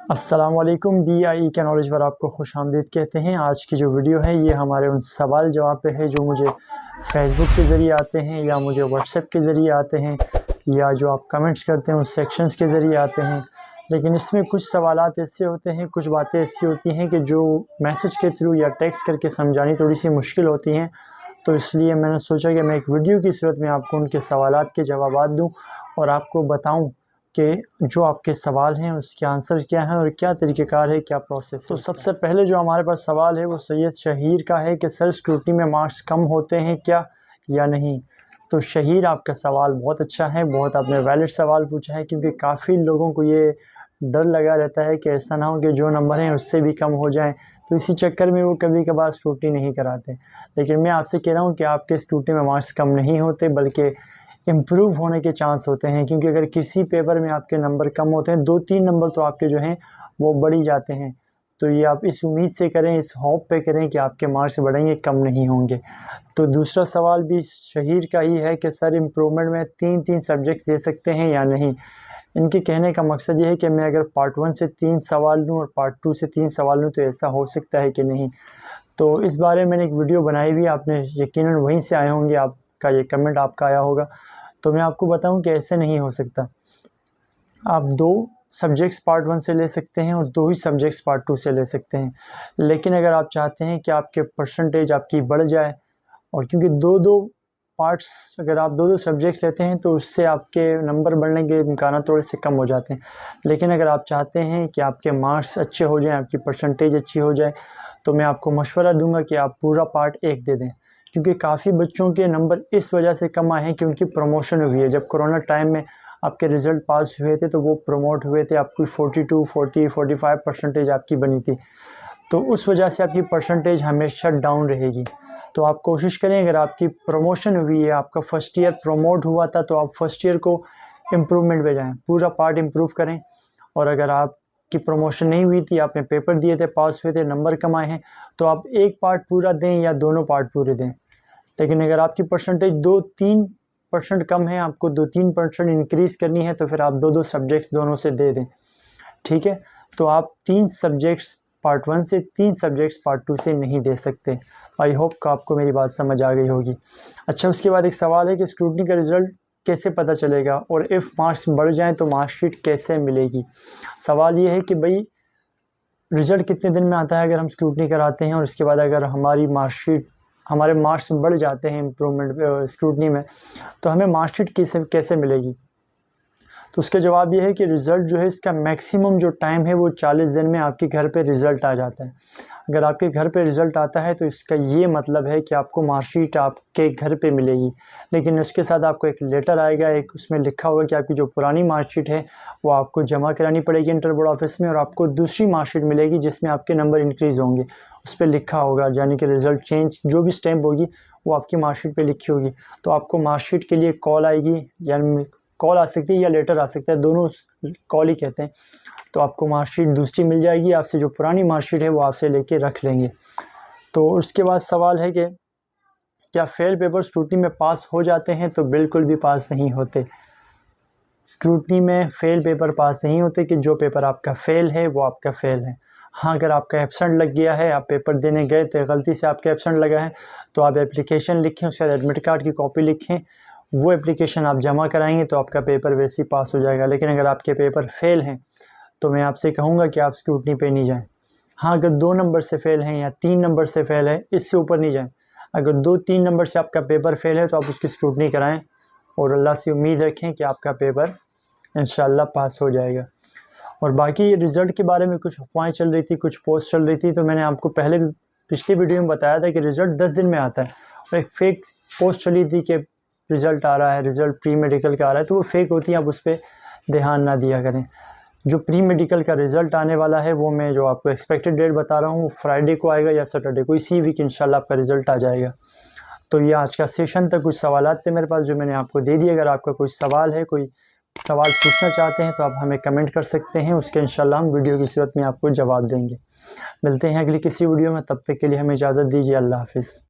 अस्सलामुअलैकुम BIE के knowledge पर आपको खुशामदीद कहते हैं। आज की जो वीडियो है ये हमारे उन सवाल जवाब पे है जो मुझे फेसबुक के ज़रिए आते हैं या मुझे व्हाट्सएप के ज़रिए आते हैं या जो आप कमेंट्स करते हैं उस सेक्शंस के ज़रिए आते हैं। लेकिन इसमें कुछ सवालात ऐसे होते हैं, कुछ बातें ऐसी होती हैं कि जो मैसेज के थ्रू या टेक्स्ट करके समझानी थोड़ी सी मुश्किल होती हैं। तो इसलिए मैंने सोचा कि मैं एक वीडियो की सूरत में आपको उनके सवालात के जवाबात दूँ और आपको बताऊँ कि जो आपके सवाल हैं उसके आंसर क्या हैं और क्या तरीक़ेकार है, क्या प्रोसेस है। तो सबसे पहले जो हमारे पास सवाल है वो सैयद शहीर का है कि सर स्क्रूटनी में मार्क्स कम होते हैं क्या या नहीं। तो शहीर, आपका सवाल बहुत अच्छा है, बहुत आपने वैलिड सवाल पूछा है, क्योंकि काफ़ी लोगों को ये डर लगा रहता है कि ऐसा ना हो कि जो नंबर हैं उससे भी कम हो जाएं, तो इसी चक्कर में वो कभी कभार स्क्रूटनी नहीं कराते। लेकिन मैं आपसे कह रहा हूँ कि आपके स्क्रूटनी में मार्क्स कम नहीं होते बल्कि इम्प्रूव होने के चांस होते हैं, क्योंकि अगर किसी पेपर में आपके नंबर कम होते हैं, 2-3 नंबर तो आपके जो हैं वो बढ़ ही जाते हैं। तो ये आप इस उम्मीद से करें, इस होप पे करें कि आपके मार्क्स बढ़ेंगे, कम नहीं होंगे। तो दूसरा सवाल भी शहीर का ही है कि सर इम्प्रूवमेंट में 3-3 सब्जेक्ट्स दे सकते हैं या नहीं। इनके कहने का मकसद ये है कि मैं अगर पार्ट 1 से 3 सवाल लूँ और पार्ट 2 से 3 सवाल लूँ तो ऐसा हो सकता है कि नहीं। तो इस बारे में मैंने एक वीडियो बनाई हुई, आपने यकीनन वहीं से आए होंगे, आपका ये कमेंट आपका आया होगा। तो मैं आपको बताऊं कि ऐसे नहीं हो सकता। आप 2 सब्जेक्ट्स पार्ट 1 से ले सकते हैं और 2 ही सब्जेक्ट्स पार्ट 2 से ले सकते हैं। लेकिन अगर आप चाहते हैं कि आपके परसेंटेज आपकी बढ़ जाए, और क्योंकि 2-2 पार्ट्स, अगर आप 2-2 सब्जेक्ट्स लेते हैं तो उससे आपके नंबर बढ़ने के इम्कान थोड़े से कम हो जाते हैं। लेकिन अगर आप चाहते हैं कि आपके मार्क्स अच्छे हो जाएँ, आपकी परसेंटेज अच्छी हो जाए, तो मैं आपको मशवरा दूंगा कि आप पूरा पार्ट 1 दे दें। क्योंकि काफ़ी बच्चों के नंबर इस वजह से कम आए हैं कि उनकी प्रमोशन हुई है। जब कोरोना टाइम में आपके रिज़ल्ट पास हुए थे तो वो प्रमोट हुए थे, आपकी 42, 40, 45 परसेंटेज आपकी बनी थी। तो उस वजह से आपकी परसेंटेज हमेशा डाउन रहेगी। तो आप कोशिश करें, अगर आपकी प्रमोशन हुई है, आपका फ़र्स्ट ईयर प्रमोट हुआ था, तो आप फर्स्ट ईयर को इम्प्रूवमेंट पे जाएँ, पूरा पार्ट इम्प्रूव करें। और अगर आपकी प्रमोशन नहीं हुई थी, आपने पेपर दिए थे, पास हुए थे, नंबर कम आए हैं, तो आप एक पार्ट पूरा दें या दोनों पार्ट पूरे दें। लेकिन अगर आपकी परसेंटेज 2-3% कम है, आपको 2-3% इंक्रीज़ करनी है, तो फिर आप 2-2 सब्जेक्ट्स दोनों से दे दें, ठीक है। तो आप 3 सब्जेक्ट्स पार्ट 1 से, 3 सब्जेक्ट्स पार्ट 2 से नहीं दे सकते। आई होप कि आपको मेरी बात समझ आ गई होगी। अच्छा, उसके बाद एक सवाल है कि स्क्रूटनी का रिज़ल्ट कैसे पता चलेगा और इफ़ मार्क्स बढ़ जाएँ तो मार्कशीट कैसे मिलेगी। सवाल ये है कि भाई रिज़ल्ट कितने दिन में आता है अगर हम स्क्रूटनी कराते हैं, और इसके बाद अगर हमारी मार्कशीट, हमारे मार्क्स बढ़ जाते हैं इम्प्रूवमेंट स्क्रूटनी में, तो हमें मार्कशीट कैसे मिलेगी। तो उसका जवाब ये है कि रिज़ल्ट जो है, इसका मैक्सिमम जो टाइम है वो 40 दिन में आपके घर पे रिज़ल्ट आ जाता है। अगर आपके घर पे रिज़ल्ट आता है तो इसका ये मतलब है कि आपको मार्कशीट आपके घर पे मिलेगी। लेकिन उसके साथ आपको एक लेटर आएगा, एक उसमें लिखा होगा कि आपकी जो पुरानी मार्कशीट है वो आपको जमा करानी पड़ेगी इंटर बोर्ड ऑफिस में, और आपको दूसरी मार्कशीट मिलेगी जिसमें आपके नंबर इंक्रीज़ होंगे। उस पर लिखा होगा, यानी कि रिज़ल्ट चेंज जो भी स्टैम्प होगी वो आपकी मार्कशीट पे लिखी होगी। तो आपको मार्कशीट के लिए कॉल आएगी, यानी कॉल आ सकती है या लेटर आ सकता है, दोनों कॉल ही कहते हैं। तो आपको मार्कशीट दूसरी मिल जाएगी, आपसे जो पुरानी मार्कशीट है वो आपसे लेके रख लेंगे। तो उसके बाद सवाल है कि क्या फेल पेपर स्क्रूटनी में पास हो जाते हैं। तो बिल्कुल भी पास नहीं होते। स्क्रूटनी में फेल पेपर पास नहीं होते, कि जो पेपर आपका फेल है वो आपका फेल है। हाँ, अगर आपका एब्सेंट लग गया है, आप पेपर देने गए थे, गलती से आपका एब्सेंट लगा है, तो आप एप्लीकेशन लिखें, उसके बाद एडमिट कार्ड की कॉपी लिखें, वो एप्लीकेशन आप जमा कराएंगे तो आपका पेपर वैसे ही पास हो जाएगा। लेकिन अगर आपके पेपर फेल हैं तो मैं आपसे कहूँगा कि आप स्क्रूटनी पे नहीं जाएं। हाँ, अगर 2 नंबर से फेल हैं या 3 नंबर से फेल है, इससे ऊपर नहीं जाएं। अगर 2-3 नंबर से आपका पेपर फेल है तो आप उसकी स्क्रूटनी कराएं और अल्लाह से उम्मीद रखें कि आपका पेपर इंशाल्लाह पास हो जाएगा। और बाकी रिज़ल्ट के बारे में कुछ अफवाहें चल रही थी, कुछ पोस्ट चल रही थी, तो मैंने आपको पहले भी पिछली वीडियो में बताया था कि रिज़ल्ट 10 दिन में आता है। और एक फ़ेक पोस्ट चली थी कि रिज़ल्ट आ रहा है, रिज़ल्ट प्री मेडिकल का आ रहा है, तो वो फ़ेक होती है, आप उस पर ध्यान ना दिया करें। जो प्री मेडिकल का रिज़ल्ट आने वाला है वो मैं जो आपको एक्सपेक्टेड डेट बता रहा हूँ वो फ्राइडे को आएगा या सैटरडे को, इसी वीक इंशाल्लाह आपका रिज़ल्ट आ जाएगा। तो ये आज का सेशन था, कुछ सवालात थे मेरे पास जो मैंने आपको दे दिए। अगर आपका कोई सवाल है, कोई सवाल पूछना चाहते हैं, तो आप हमें कमेंट कर सकते हैं, उसके इंशाल्लाह हम वीडियो की सूरत में आपको जवाब देंगे। मिलते हैं अगली किसी वीडियो में, तब तक के लिए हमें इजाज़त दीजिए। अल्लाह हाफ़िज़।